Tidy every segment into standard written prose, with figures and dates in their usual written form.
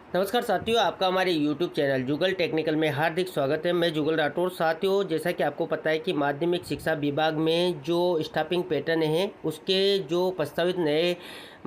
नमस्कार साथियों, आपका हमारे YouTube चैनल जुगल टेक्निकल में हार्दिक स्वागत है। मैं जुगल राठौर। साथियों, जैसा कि आपको पता है कि माध्यमिक शिक्षा विभाग में जो स्टाफिंग पैटर्न है उसके जो प्रस्तावित नए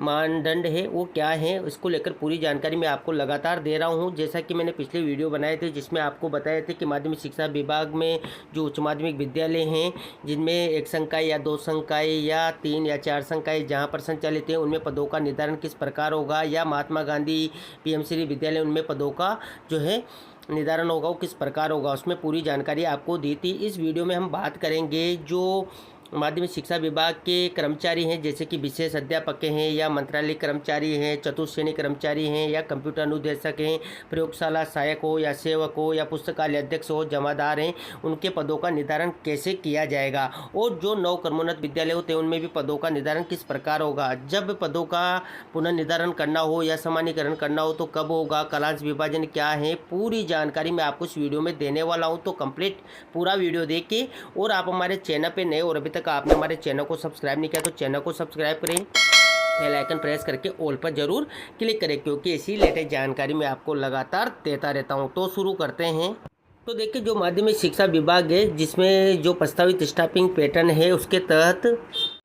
मानदंड है वो क्या है, इसको लेकर पूरी जानकारी मैं आपको लगातार दे रहा हूं। जैसा कि मैंने पिछले वीडियो बनाए थे जिसमें आपको बताए थे कि माध्यमिक शिक्षा विभाग में जो उच्च माध्यमिक विद्यालय हैं जिनमें एक संकाय या दो संकाय या तीन या चार संकाय जहां पर संचालित हैं उनमें पदों का निर्धारण किस प्रकार होगा, या महात्मा गांधी पीएम श्री विद्यालय उनमें पदों का जो है निर्धारण होगा वो किस प्रकार होगा, उसमें पूरी जानकारी आपको दी थी। इस वीडियो में हम बात करेंगे जो माध्यमिक शिक्षा विभाग के कर्मचारी हैं, जैसे कि विशेष अध्यापक हैं या मंत्रालय कर्मचारी हैं, चतुर्श्रेणी कर्मचारी हैं या कंप्यूटर अनुदेशक हैं, प्रयोगशाला सहायक हो या सेवक हो या पुस्तकालय अध्यक्ष हो, जमादार हैं, उनके पदों का निर्धारण कैसे किया जाएगा। और जो नव कर्मोन्नत विद्यालय होते हैं उनमें भी पदों का निर्धारण किस प्रकार होगा। जब पदों का पुनर्निर्धारण करना हो या समानीकरण करना हो तो कब होगा, कालांश विभाजन क्या है, पूरी जानकारी मैं आपको इस वीडियो में देने वाला हूं। तो कंप्लीट पूरा वीडियो देखिए। और आप हमारे चैनल पे नए और अभी तक आपने हमारे चैनल को सब्सक्राइब नहीं किया तो चैनल को सब्सक्राइब करें, बेल आइकन प्रेस करके ऑल पर जरूर क्लिक करें, क्योंकि ऐसी लेटेस्ट जानकारी मैं आपको लगातार देता रहता हूं। तो शुरू करते हैं। तो देखिए, जो माध्यमिक शिक्षा विभाग है जिसमें जो प्रस्तावित स्टाफिंग पैटर्न है उसके तहत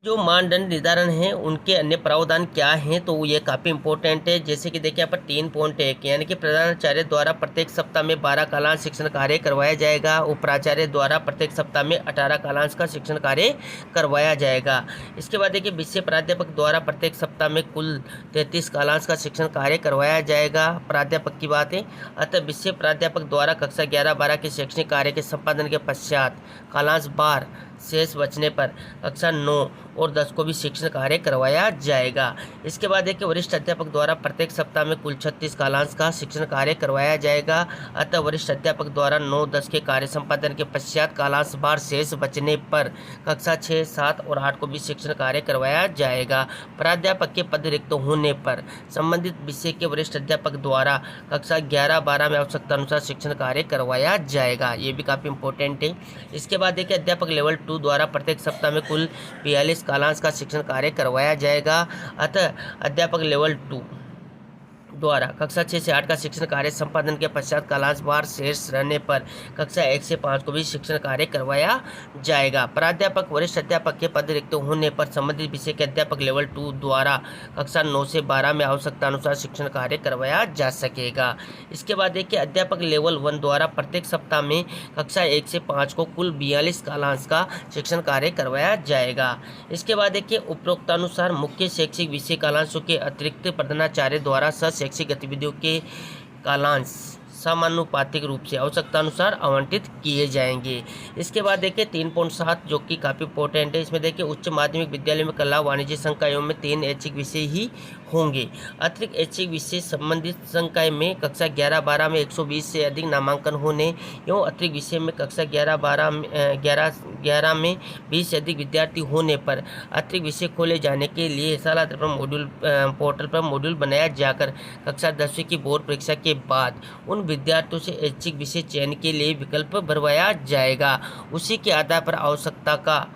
जो मानदंड निर्धारण है उनके अन्य प्रावधान क्या हैं, तो ये काफ़ी इंपॉर्टेंट है। जैसे कि देखिए यहाँ पर 3 पॉइंट है, यानी कि प्रधानाचार्य द्वारा प्रत्येक सप्ताह में 12 कालांश शिक्षण कार्य करवाया जाएगा। उपराचार्य द्वारा प्रत्येक सप्ताह में 18 कालांश का शिक्षण कार्य करवाया जाएगा। इसके बाद देखिए, विषय प्राध्यापक द्वारा प्रत्येक सप्ताह में कुल 33 कालांश का शिक्षण कार्य करवाया जाएगा। प्राध्यापक की बात है, अतः विषय प्राध्यापक द्वारा कक्षा 11-12 के शैक्षणिक कार्य के संपादन के पश्चात कालांश 12 शेष बचने पर कक्षा 9 और 10 को भी शिक्षण कार्य करवाया जाएगा। इसके बाद देखिए, वरिष्ठ अध्यापक द्वारा प्रत्येक सप्ताह में कुल 36 कालांश का शिक्षण कार्य करवाया जाएगा। अतः वरिष्ठ अध्यापक द्वारा 9-10 के कार्य संपादन के पश्चात कालांश 12 शेष बचने पर कक्षा 6, 7 और 8 को भी शिक्षण कार्य करवाया जाएगा। प्राध्यापक के पद रिक्त होने पर संबंधित विषय के वरिष्ठ अध्यापक द्वारा कक्षा 11-12 में आवश्यकता अनुसार शिक्षण कार्य करवाया जाएगा। ये भी काफ़ी इंपॉर्टेंट है। इसके बाद देखिए, अध्यापक लेवल 2 द्वारा प्रत्येक सप्ताह में कुल 42 कालांश का शिक्षण कार्य करवाया जाएगा। अतः अध्यापक लेवल 2 द्वारा कक्षा 6 से 8 का शिक्षण कार्य संपादन के पश्चात कालांश 12 शेष रहने पर कक्षा 1 से 5 को भी शिक्षण कार्य करवाया जाएगा। प्राध्यापक वरिष्ठ अध्यापक के पद रिक्त होने पर संबंधित विषय के अध्यापक लेवल 2 द्वारा कक्षा 9 से 12 में आवश्यकता अनुसार शिक्षण कार्य करवाया जा सकेगा। इसके बाद देखिए, अध्यापक लेवल 1 द्वारा प्रत्येक सप्ताह में कक्षा 1 से 5 को कुल 42 कालांश का शिक्षण कार्य करवाया जाएगा। इसके बाद देखिए, उपरोक्तानुसार मुख्य शैक्षिक विषय कालांशों के अतिरिक्त प्रधानाचार्य द्वारा शैक्षिक गतिविधियों के कालांश समानुपातिक रूप से आवश्यकता अनुसार आवंटित किए जाएंगे। इसके बाद देखिए 3.7 जो कि काफ़ी इंपॉर्टेंट है। इसमें देखिए, उच्च माध्यमिक विद्यालय में कला वाणिज्य संकायों में 3 ऐच्छिक विषय ही होंगे। अतिरिक्त ऐच्छिक विषय संबंधित संकाय में कक्षा 11-12 में 120 से अधिक नामांकन होने एवं अतिरिक्त विषय में कक्षा 11 में 20 से अधिक विद्यार्थी होने पर अतिरिक्त विषय खोले जाने के लिए सालांतर मॉड्यूल पोर्टल पर मॉड्यूल बनाया जाकर कक्षा 10वीं की बोर्ड परीक्षा के बाद उन विद्यार्थियों से ऐच्छिक विषय चयन के लिए विकल्प भरवाया जाएगा। उसी के आधार पर आवश्यकता का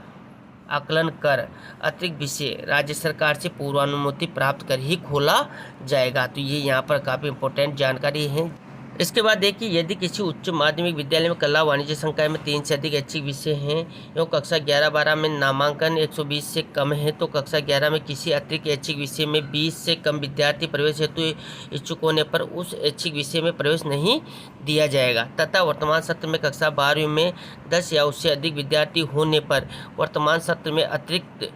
आकलन कर अतिरिक्त विषय राज्य सरकार से पूर्वानुमति प्राप्त कर ही खोला जाएगा। तो ये यहाँ पर काफ़ी इंपॉर्टेंट जानकारी है। इसके बाद देखिए, यदि किसी उच्च माध्यमिक विद्यालय में कला वाणिज्य संकाय में 3 से अधिक ऐच्छिक विषय हैं एवं कक्षा 11-12 में नामांकन 120 से कम है तो कक्षा 11 में किसी अतिरिक्त ऐच्छिक विषय में 20 से कम विद्यार्थी प्रवेश हेतु इच्छुक होने पर उस ऐच्छिक विषय में प्रवेश नहीं दिया जाएगा। तथा वर्तमान सत्र में कक्षा 12वीं में 10 या उससे अधिक विद्यार्थी होने पर वर्तमान सत्र में अतिरिक्त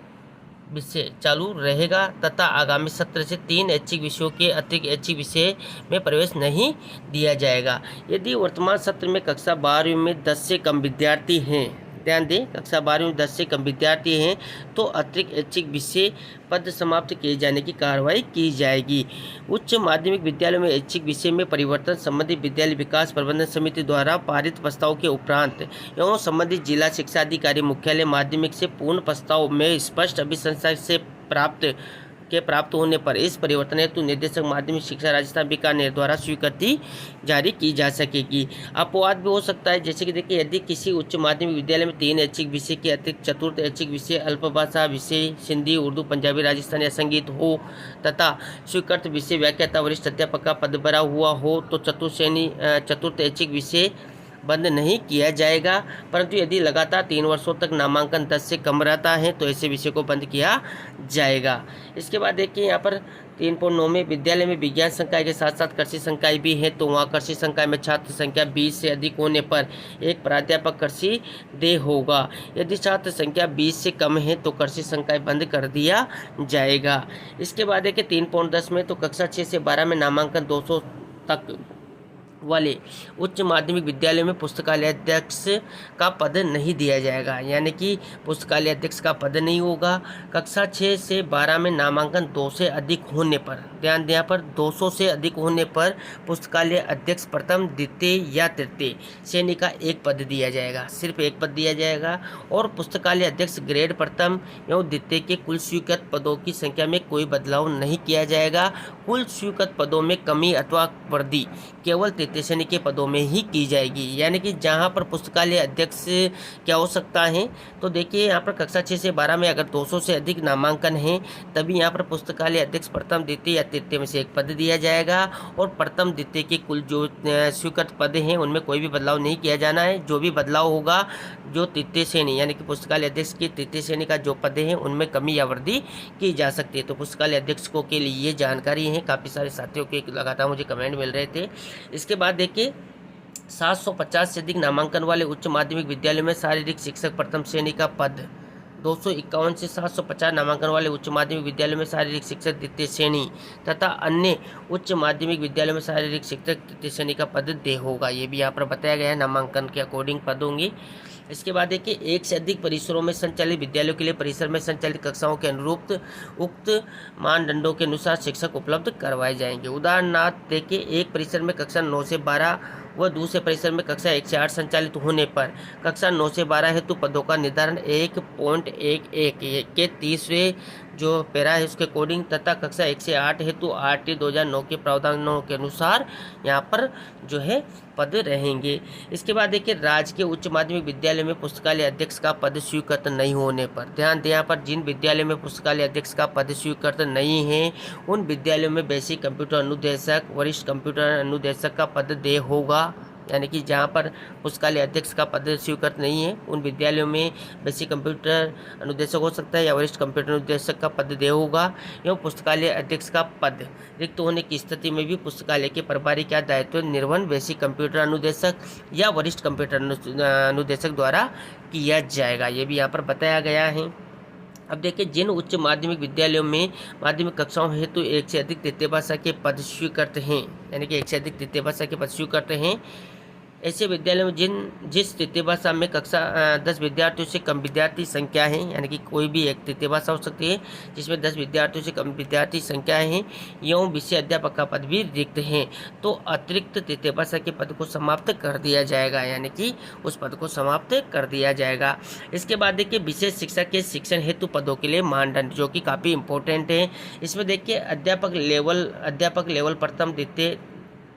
विषय चालू रहेगा तथा आगामी सत्र से 3 ऐच्छिक विषयों के अतिरिक्त ऐच्छिक विषय में प्रवेश नहीं दिया जाएगा। यदि वर्तमान सत्र में कक्षा 12वीं में 10 से कम विद्यार्थी हैं, ध्यान दें, कक्षा 12वीं में 10 से कम विद्यार्थी हैं तो अतिरिक्त ऐच्छिक विषय पद समाप्त किए जाने की कार्रवाई की जाएगी। उच्च माध्यमिक विद्यालय में ऐच्छिक विषय में परिवर्तन संबंधित विद्यालय विकास प्रबंधन समिति द्वारा पारित प्रस्ताव के उपरांत एवं संबंधित जिला शिक्षा अधिकारी मुख्यालय माध्यमिक से पूर्ण प्रस्ताव में स्पष्ट अभिशंसा से प्राप्त के प्राप्त होने पर इस परिवर्तन हेतु निदेशक माध्यमिक शिक्षा राजस्थान बीकानेर द्वारा स्वीकृति जारी की जा सकेगी। अपवाद भी हो सकता है, जैसे कि देखिए यदि किसी उच्च माध्यमिक विद्यालय में 3 ऐच्छिक विषय के अतिरिक्त चतुर्थ ऐच्छिक विषय अल्पभाषा विषय हिंदी, उर्दू, पंजाबी, राजस्थानी या संगीत हो तथा स्वीकृत विषय व्याख्याता वरिष्ठ अध्यापक का पद भरा हुआ हो तो चतुर्थ ऐच्छिक विषय बंद नहीं किया जाएगा। परंतु यदि लगातार 3 वर्षों तक नामांकन 10 से कम रहता है तो ऐसे विषय को बंद किया जाएगा। इसके बाद देखिए यहाँ पर 3.9 में विद्यालय में विज्ञान संकाय के साथ साथ कृषि संकाय भी है, तो वहाँ कृषि संकाय में छात्र संख्या 20 से अधिक होने पर एक प्राध्यापक कृषि देय होगा। यदि छात्र संख्या 20 से कम है तो कृषि संकाय बंद कर दिया जाएगा। इसके बाद देखिए 3.10 में तो कक्षा 6 से 12 में नामांकन 200 तक वाले उच्च माध्यमिक विद्यालय में पुस्तकालय अध्यक्ष का पद नहीं दिया जाएगा, यानी कि पुस्तकालय अध्यक्ष का पद नहीं होगा। कक्षा 6 से 12 में नामांकन 2 से अधिक होने पर, ध्यान दें पर 200 से अधिक होने पर पुस्तकालय अध्यक्ष प्रथम, द्वितीय या तृतीय श्रेणी का एक पद दिया जाएगा, सिर्फ एक पद दिया जाएगा। और पुस्तकालय अध्यक्ष ग्रेड प्रथम एवं द्वितीय के कुल स्वीकृत पदों की संख्या में कोई बदलाव नहीं किया जाएगा। कुल स्वीकृत पदों में कमी अथवा वृद्धि केवल तृतीय श्रेणी के पदों में ही की जाएगी, यानी कि जहां पर पुस्तकालय अध्यक्ष क्या हो सकता है, तो देखिए यहाँ पर कक्षा 6 से 12 में अगर 200 से अधिक नामांकन है तभी यहाँ पर पुस्तकालय अध्यक्ष प्रथम, द्वितीय या तृतीय में से एक पद दिया जाएगा। और प्रथम द्वितीय के कुल जो स्वीकृत पद हैं उनमें कोई भी बदलाव नहीं किया जाना है। जो भी बदलाव होगा जो तृतीय श्रेणी यानी कि पुस्तकालय अध्यक्ष की तृतीय श्रेणी का जो पद हैं उनमें कमी या वृद्धि की जा सकती है। तो पुस्तकालय अध्यक्षों के लिए ये जानकारी है, काफ़ी सारे साथियों के लगातार मुझे कमेंट मिल रहे थे। इसके बाद देखिए 750 से अधिक नामांकन वाले उच्च माध्यमिक विद्यालय में शारीरिक शिक्षक प्रथम श्रेणी का पद, 251 से 750 नामांकन वाले उच्च माध्यमिक विद्यालय में शारीरिक शिक्षक द्वितीय श्रेणी तथा अन्य उच्च माध्यमिक विद्यालय में शारीरिक शिक्षक तृतीय श्रेणी का पद देय होगा। ये भी यहाँ पर बताया गया है, नामांकन के अकॉर्डिंग पद होंगे। इसके बाद देखिए एक से अधिक परिसरों में संचालित विद्यालयों के लिए परिसर में संचालित कक्षाओं के अनुरूप उक्त मानदंडों के अनुसार शिक्षक उपलब्ध करवाए जाएंगे। उदाहरणार्थ देखिए एक परिसर में कक्षा 9 से 12 व दूसरे परिसर में कक्षा 1 से 8 संचालित होने पर कक्षा 9 से 12 हेतु पदों का निर्धारण 1.11 के तीसरे जो पैरा है उसके अकॉर्डिंग तथा कक्षा 1 से 8 हेतु RT 2009 के प्रावधानों के अनुसार यहाँ पर जो है पद रहेंगे। इसके बाद देखिए राज्य के उच्च माध्यमिक विद्यालय में पुस्तकालय अध्यक्ष का पद स्वीकृत नहीं होने पर, ध्यान दें यहाँ पर जिन विद्यालय में पुस्तकालय अध्यक्ष का पद स्वीकृत नहीं है उन विद्यालयों में बेसिक कंप्यूटर अनुदेशक, वरिष्ठ कंप्यूटर अनुदेशक का पद देय होगा। यानी कि जहाँ पर पुस्तकालय अध्यक्ष का पद स्वीकृत नहीं है उन विद्यालयों में बेसिक कंप्यूटर अनुदेशक हो सकता है या वरिष्ठ कंप्यूटर अनुदेशक का पद देय होगा। एवं पुस्तकालय अध्यक्ष का पद रिक्त होने की स्थिति में भी पुस्तकालय के प्रभारी का दायित्व निर्वहन बेसिक कंप्यूटर अनुदेशक या वरिष्ठ कंप्यूटर अनुदेशक द्वारा किया जाएगा। ये भी यहाँ पर बताया गया है। अब देखिए जिन उच्च माध्यमिक विद्यालयों में माध्यमिक कक्षाओं हेतु एक से अधिक तृतीय भाषा के पद स्वीकृत हैं, यानी कि एक से अधिक तृतीय भाषा के पद स्वीकृत हैं, ऐसे विद्यालयों में जिस तृतीय भाषा में कक्षा 10 विद्यार्थियों से कम विद्यार्थी संख्या है, यानी कि कोई भी एक तृतीय भाषा हो सकती है जिसमें 10 विद्यार्थियों से कम विद्यार्थी संख्या है एवं विषय अध्यापक का पद भी रिक्त है, तो अतिरिक्त तृतीय भाषा के पद को समाप्त कर दिया जाएगा, यानी कि उस पद को समाप्त कर दिया जाएगा। इसके बाद देखिए विशेष शिक्षा के शिक्षण हेतु पदों के लिए मानदंड जो कि काफ़ी इंपॉर्टेंट है। इसमें देखिए अध्यापक लेवल प्रथम, द्वितीय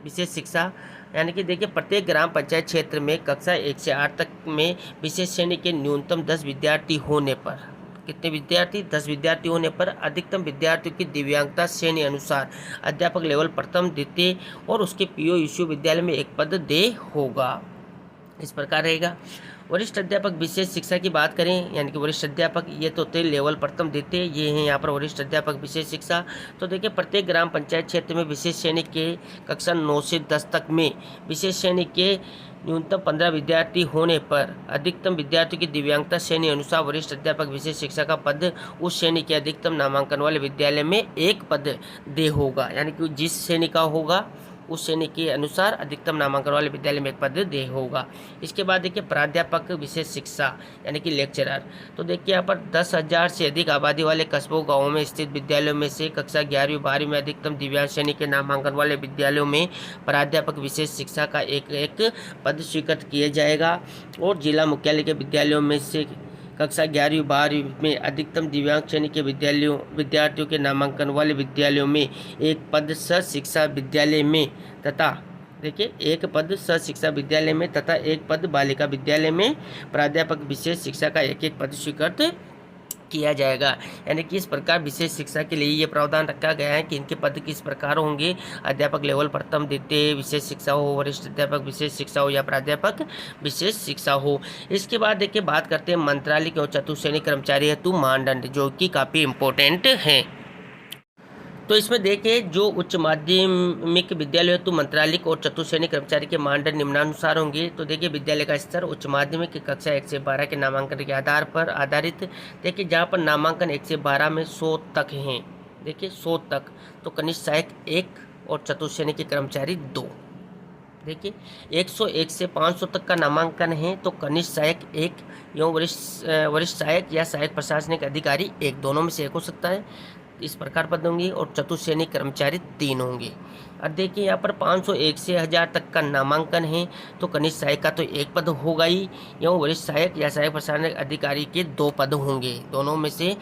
विशेष शिक्षा, यानी कि देखिए प्रत्येक ग्राम पंचायत क्षेत्र में कक्षा 1 से 8 तक में विशेष श्रेणी के न्यूनतम 10 विद्यार्थी होने पर, कितने विद्यार्थी 10 विद्यार्थी होने पर अधिकतम विद्यार्थियों की दिव्यांगता श्रेणी अनुसार अध्यापक लेवल प्रथम, द्वितीय और उसके PO विश्वविद्यालय में एक पद देय होगा। इस प्रकार रहेगा। वरिष्ठ अध्यापक विशेष शिक्षा की बात करें, यानी कि वरिष्ठ अध्यापक ये तो थे लेवल प्रथम, द्वितीय, ये हैं यहाँ पर वरिष्ठ अध्यापक विशेष शिक्षा। तो देखिए प्रत्येक ग्राम पंचायत क्षेत्र में विशेष श्रेणी के कक्षा 9 से 10 तक में विशेष श्रेणी के न्यूनतम 15 विद्यार्थी होने पर अधिकतम विद्यार्थियों की दिव्यांगता श्रेणी अनुसार वरिष्ठ अध्यापक विशेष शिक्षा का पद उस श्रेणी के अधिकतम नामांकन वाले विद्यालय में एक पद देय होगा, यानी कि जिस श्रेणी का होगा उस श्रेणी के अनुसार अधिकतम नामांकन वाले विद्यालय में एक पद देय होगा। इसके बाद देखिए प्राध्यापक विशेष शिक्षा यानी कि लेक्चरर, तो देखिए यहाँ पर 10,000 से अधिक आबादी वाले कस्बों गाँवों में स्थित विद्यालयों में से कक्षा 11वीं 12वीं में अधिकतम दिव्यांग श्रेणी के नामांकन वाले विद्यालयों में प्राध्यापक विशेष शिक्षा का एक पद स्वीकृत किया जाएगा। और जिला मुख्यालय के विद्यालयों में से कक्षा 11वीं-12वीं में अधिकतम दिव्यांग श्रेणी के विद्यार्थियों के नामांकन वाले विद्यालयों में एक पद शिक्षा विद्यालय में तथा देखिए एक पद शिक्षा विद्यालय में तथा एक पद बालिका विद्यालय में प्राध्यापक विशेष शिक्षा का एक पद स्वीकृत किया जाएगा। यानी कि इस प्रकार विशेष शिक्षा के लिए ये प्रावधान रखा गया है कि इनके पद किस प्रकार होंगे। अध्यापक लेवल प्रथम द्वितीय विशेष शिक्षा हो, वरिष्ठ अध्यापक विशेष शिक्षा हो या प्राध्यापक विशेष शिक्षा हो। इसके बाद देखिए बात करते हैं मंत्रालय और चतुश्रेणी कर्मचारी हेतु मानदंड, जो कि काफ़ी इम्पोर्टेंट हैं। तो इसमें देखिए जो उच्च माध्यमिक विद्यालय हेतु मंत्रालय और चतुश्रेणी कर्मचारी के मानदंड निम्नानुसार होंगे। तो देखिए विद्यालय का स्तर उच्च माध्यमिक की कक्षा 1 से 12 के नामांकन के आधार पर आधारित, देखिए जहाँ पर नामांकन 1 से 12 में 100 तक हैं, देखिए 100 तक, तो कनिष्ठ सहायक 1 और चतुश्रेणी के कर्मचारी 2। देखिए 101 से 500 तक का नामांकन है तो कनिष्ठ सहायक 1 एवं वरिष्ठ सहायक या सहायक प्रशासनिक अधिकारी 1, दोनों में से एक हो सकता है। इस प्रकार पद होंगे और चतुश्रेणी कर्मचारी 3 होंगे। अब देखिए यहाँ पर 501 से 1000 तक का नामांकन है तो कनिष्ठ सहायक का तो 1 पद होगा ही, एवं वरिष्ठ सहायक या सहायक प्रशासनिक अधिकारी के 2 पद होंगे, दोनों में से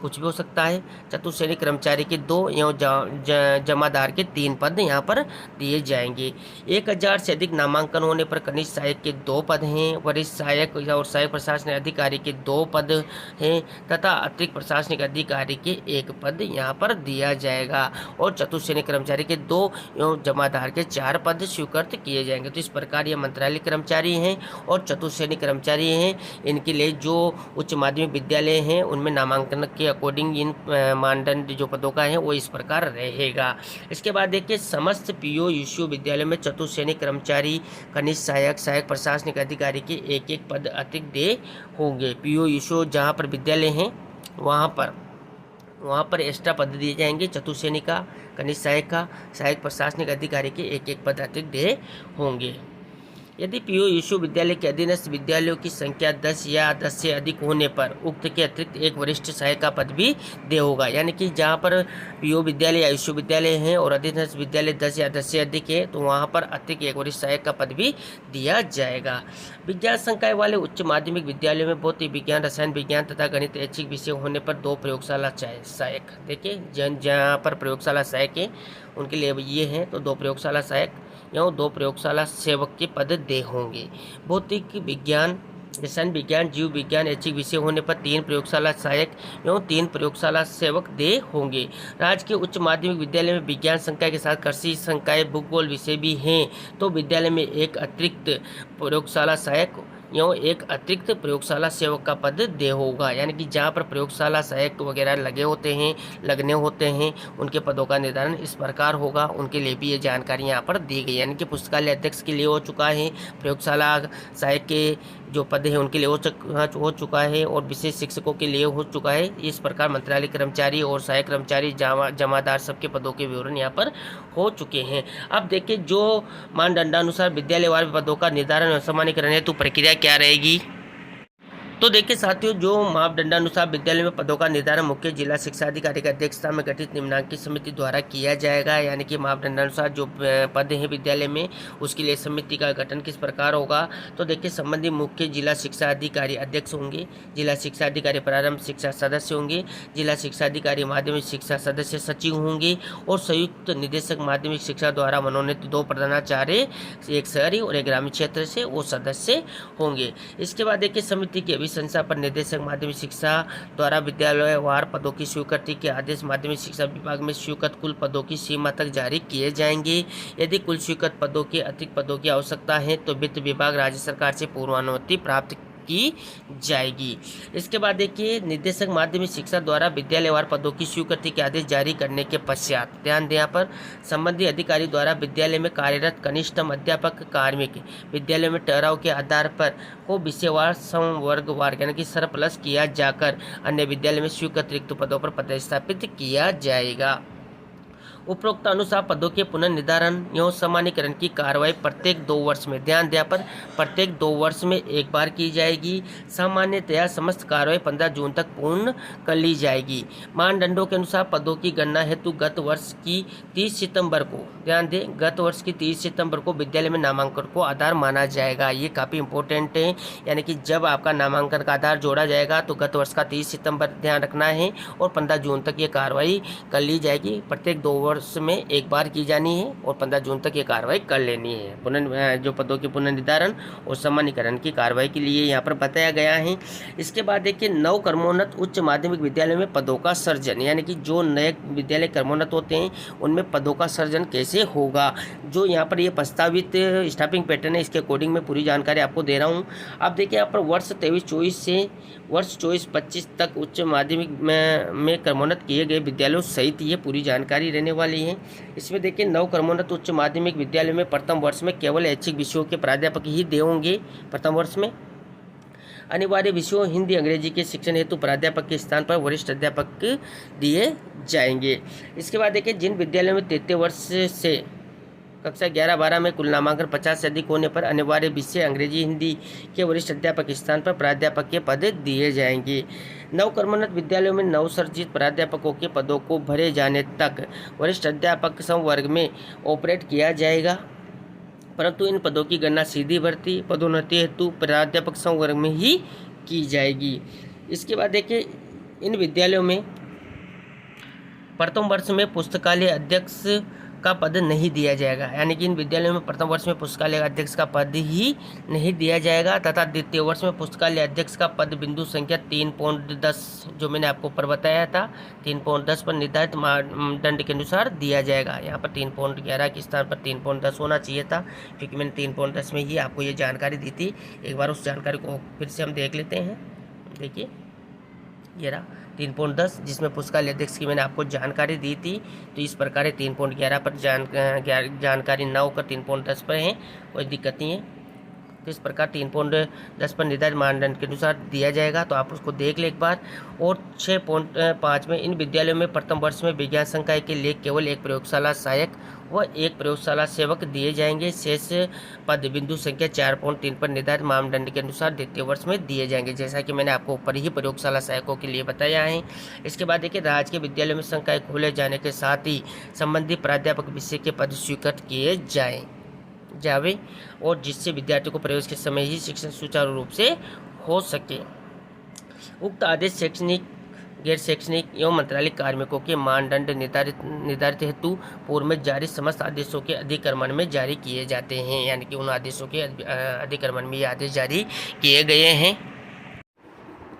कुछ भी हो सकता है। चतुश्रेणी कर्मचारी के 2 एवं जमादार के 3 पद यहाँ पर दिए जाएंगे। 1000 से अधिक नामांकन होने पर कनिष्ठ सहायक के 2 पद हैं, वरिष्ठ सहायक और सहायक प्रशासनिक अधिकारी के 2 पद हैं तथा अतिरिक्त प्रशासनिक अधिकारी के 1 पद यहाँ पर दिया जाएगा, और चतुश्रेणी कर्मचारी के 2 एवं जमादार के 4 पद स्वीकृत किए जाएंगे। तो इस प्रकार ये मंत्रालय कर्मचारी हैं और चतुश्रेणी कर्मचारी हैं। इनके लिए जो उच्च माध्यमिक विद्यालय हैं उनमें नामांकन के अकॉर्डिंग इन मानदंड जो पदों का है वो इस प्रकार रहेगा। इसके बाद देखिए समस्त पीओ यूसीओ विद्यालय में चतुश्रेणी कर्मचारी कनिष्ठ सहायक सहायक प्रशासनिक अधिकारी के 1 पद अतिरिक्त दे होंगे। पीओ यूसीओ जहाँ पर विद्यालय हैं वहाँ पर एक्स्ट्रा पद दिए जाएंगे। चतुश्रेणी का, कनिष्ठ सहायक का, सहायक प्रशासनिक अधिकारी के 1 पद अतिरिक्त दे होंगे। यदि पीओ यूसीओ विद्यालय के अधीनस्थ विद्यालयों की संख्या 10 या 10 से अधिक होने पर उक्त के अतिरिक्त 1 वरिष्ठ सहायक का पद भी दे होगा। यानी कि जहाँ पर पीओ विद्यालय या यूसीओ विद्यालय हैं और अधीनस्थ विद्यालय 10 या 10 से अधिक है तो वहाँ पर अतिरिक्त 1 वरिष्ठ सहायक का पद भी दिया जाएगा। विज्ञान संकाय वाले उच्च माध्यमिक विद्यालयों में भौतिक विज्ञान, रसायन विज्ञान तथा गणित ऐच्छिक विषय होने पर 2 प्रयोगशाला सहायक, देखिए जहाँ पर प्रयोगशाला सहायक है उनके लिए ये हैं तो 2 प्रयोगशाला सहायक एवं 2 प्रयोगशाला सेवक के पद दे होंगे। भौतिक विज्ञान, रसायन विज्ञान, जीव विज्ञान ऐच्छिक विषय होने पर 3 प्रयोगशाला सहायक एवं 3 प्रयोगशाला सेवक दे होंगे। राज्य के उच्च माध्यमिक विद्यालय में विज्ञान संकाय के साथ कृषि संकाय, भूगोल विषय भी हैं तो विद्यालय में 1 अतिरिक्त प्रयोगशाला सहायक एवं 1 अतिरिक्त प्रयोगशाला सेवक का पद दे होगा। यानी कि जहाँ पर प्रयोगशाला सहायक वगैरह लगने होते हैं उनके पदों का निर्धारण इस प्रकार होगा। उनके लिए भी ये जानकारी यहाँ पर दी गई। यानी कि पुस्तकालय अध्यक्ष के लिए हो चुका है, प्रयोगशाला सहायक के जो पद है उनके लिए हो चुका है और विशेष शिक्षकों के लिए हो चुका है। इस प्रकार मंत्रालय कर्मचारी और सहायक कर्मचारी, जमादार सबके पदों के विवरण यहाँ पर हो चुके हैं। अब देखिए जो मानदंडानुसार विद्यालयवार पदों का निर्धारण और सामान्यकरण हेतु प्रक्रिया क्या रहेगी। तो देखिए साथियों, जो मापदंडानुसार विद्यालय में पदों का निर्धारण मुख्य जिला शिक्षा अधिकारी की अध्यक्षता में गठित निम्नांकित समिति द्वारा किया जाएगा। यानी कि मापदंडानुसार जो पद हैं विद्यालय में उसके लिए समिति का गठन किस प्रकार होगा। तो देखिए संबंधित मुख्य जिला शिक्षा अधिकारी अध्यक्ष होंगे, जिला शिक्षा अधिकारी प्रारंभ शिक्षा सदस्य होंगे, जिला शिक्षा अधिकारी माध्यमिक शिक्षा सदस्य सचिव होंगे और संयुक्त निदेशक माध्यमिक शिक्षा द्वारा मनोनीत 2 प्रधानाचार्य, एक शहरी और एक ग्रामीण क्षेत्र से वो सदस्य होंगे। इसके बाद देखिए समिति की संस्था पर निदेशक माध्यमिक शिक्षा द्वारा विद्यालयवार पदों की स्वीकृति के आदेश माध्यमिक शिक्षा विभाग में स्वीकृत कुल पदों की सीमा तक जारी किए जाएंगे। यदि कुल स्वीकृत पदों के अतिरिक्त पदों की आवश्यकता है तो वित्त विभाग राज्य सरकार से पूर्वानुमति प्राप्त की जाएगी। इसके बाद देखिए निदेशक माध्यमिक शिक्षा द्वारा विद्यालयवार पदों की स्वीकृति के आदेश जारी करने के पश्चात ध्यान दें यहाँ पर संबंधित अधिकारी द्वारा विद्यालय में कार्यरत कनिष्ठतम अध्यापक कार्मिक विद्यालय में ठहराव के आधार पर को विषयवार संवर्गवार यानी कि सरप्लस किया जाकर अन्य विद्यालय में स्वीकृत रिक्त पदों पर पदस्थापित किया जाएगा। उपरोक्त अनुसार पदों के पुनर्निर्धारण एवं सामान्यीकरण की कार्रवाई प्रत्येक 2 वर्ष में, ध्यान दिया पर प्रत्येक 2 वर्ष में एक बार की जाएगी। सामान्यतया समस्त कार्रवाई 15 जून तक पूर्ण कर ली जाएगी। मानदंडों के अनुसार पदों की गणना हेतु गत वर्ष की 30 सितंबर को, ध्यान दें, गत वर्ष की 30 सितंबर को विद्यालय में नामांकन को आधार माना जाएगा। ये काफ़ी इंपॉर्टेंट है, यानी कि जब आपका नामांकन का आधार जोड़ा जाएगा तो गत वर्ष का 30 सितंबर ध्यान रखना है और 15 जून तक ये कार्रवाई कर ली जाएगी। प्रत्येक 2 वर्ष में एक बार की जानी है और 15 जून तक ये कार्रवाई कर लेनी है। जो पदों के पुनर्निर्धारण और सामान्यीकरण की कार्रवाई के लिए यहाँ पर बताया गया है। इसके बाद देखिए, नव क्रमोन्नत उच्च माध्यमिक विद्यालय में पदों का सृजन, यानी कि जो नए विद्यालय क्रमोन्नत होते हैं उनमें पदों का सृजन कैसे होगा, जो यहाँ पर ये प्रस्तावित स्टाफिंग पैटर्न है, इसके अकॉर्डिंग मैं पूरी जानकारी आपको दे रहा हूँ। अब देखिए, यहाँ पर वर्ष 23-24 से वर्ष 24-25 तक उच्च माध्यमिक में क्रमोन्नत किए गए विद्यालयों सहित ये पूरी जानकारी रहने वाली है। इसमें देखिए, नव क्रमोन्नत उच्च माध्यमिक विद्यालय में प्रथम वर्ष में केवल ऐच्छिक विषयों के प्राध्यापक ही दे होंगे। प्रथम वर्ष में अनिवार्य विषयों हिंदी अंग्रेजी के शिक्षण हेतु प्राध्यापक के स्थान पर वरिष्ठ अध्यापक दिए जाएंगे। इसके बाद देखिए, जिन विद्यालयों में तृतीय वर्ष से कक्षा 11-12 में कुल नामांकन 50 से अधिक होने पर अनिवार्य विषय अंग्रेजी हिंदी के वरिष्ठ अध्यापक स्थान पर प्राध्यापक के पद दिए जाएंगे। नव क्रमोन्नत विद्यालयों में नवसर्जित प्राध्यापकों के पदों को भरे जाने तक वरिष्ठ अध्यापक संवर्ग में ऑपरेट किया जाएगा, परंतु इन पदों की गणना सीधी भर्ती पदोन्नति हेतु प्राध्यापक संवर्ग में ही की जाएगी। इसके बाद देखिए, इन विद्यालयों में प्रथम वर्ष में पुस्तकालय अध्यक्ष का पद नहीं दिया जाएगा, यानी कि इन विद्यालयों में प्रथम वर्ष में पुस्तकालय अध्यक्ष का पद ही नहीं दिया जाएगा तथा द्वितीय वर्ष में पुस्तकालय अध्यक्ष का पद बिंदु संख्या 3.10 जो मैंने आपको ऊपर बताया था 3.10 पर निर्धारित मानदंड के अनुसार दिया जाएगा। यहाँ पर 3.11 के स्थान पर 3.10 होना चाहिए था, क्योंकि मैंने 3.10 में ही आपको ये जानकारी दी थी। एक बार उस जानकारी को फिर से हम देख लेते हैं। देखिए, ये रहा 3.10 जिसमें पुस्तकालय अध्यक्ष की मैंने आपको जानकारी दी थी। तो इस प्रकार 3.11 पर जानकारी ना होकर 3.10 पर है, कोई दिक्कत नहीं है। तो इस प्रकार 3.10 पर निर्धारित मानदंड के अनुसार दिया जाएगा, तो आप उसको देख लें एक बार। और 6.5 में इन विद्यालयों में प्रथम वर्ष में विज्ञान संकाय के लिए केवल एक प्रयोगशाला सहायक व एक प्रयोगशाला सेवक दिए जाएंगे। शेष पद बिंदु संख्या 4.3 पर निर्धारित मानदंड के अनुसार द्वितीय वर्ष में दिए जाएंगे, जैसा कि मैंने आपको ऊपर ही प्रयोगशाला सहायकों के लिए बताया है। इसके बाद देखिए, राज्य के विद्यालयों में संकाय खोले जाने के साथ ही संबंधित प्राध्यापक विषय के पद स्वीकृत किए जावे और जिससे विद्यार्थियों को प्रवेश के समय ही शिक्षण सुचारू रूप से हो सके। उक्त आदेश शैक्षणिक, गैर शैक्षणिक एवं मंत्रालयिक कार्मिकों के मानदंड निर्धारित हेतु पूर्व में जारी समस्त आदेशों के अधिक्रमण में जारी किए जाते हैं, यानी कि उन आदेशों के अधिक्रमण में ये आदेश जारी किए गए हैं।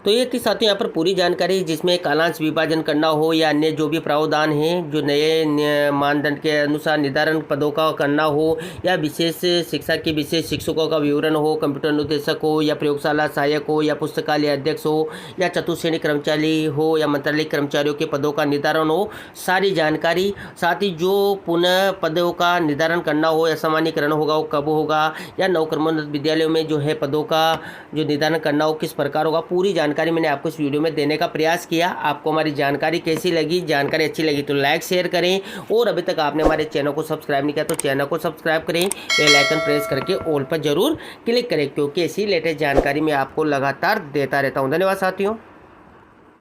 तो ये थी साथियों यहाँ पर पूरी जानकारी, जिसमें कालांश विभाजन करना हो या अन्य जो भी प्रावधान हैं जो नए मानदंड के अनुसार निर्धारण पदों का करना हो, या विशेष शिक्षा के विशेष शिक्षकों का विवरण हो, कंप्यूटर निर्देशक हो या प्रयोगशाला सहायक हो या पुस्तकालय अध्यक्ष हो या चतुश्रेणी कर्मचारी हो या मंत्रालय कर्मचारियों के पदों का निर्धारण हो, सारी जानकारी, साथ ही जो पुनः पदों का निर्धारण करना हो या सामान्यीकरण होगा वो कब होगा, या नवक्रमोन्नत विद्यालयों में जो है पदों का जो निर्धारण करना हो किस प्रकार होगा, पूरी जानकारी मैंने आपको इस वीडियो में देने का प्रयास किया। आपको हमारी जानकारी कैसी लगी? जानकारी अच्छी लगी तो लाइक शेयर करें, और अभी तक आपने हमारे चैनल को सब्सक्राइब नहीं किया तो चैनल को सब्सक्राइब करें, बेल आइकन प्रेस करके ऑल पर जरूर क्लिक करें, क्योंकि ऐसी लेटेस्ट जानकारी मैं आपको लगातार देता रहता हूं। धन्यवाद साथियों।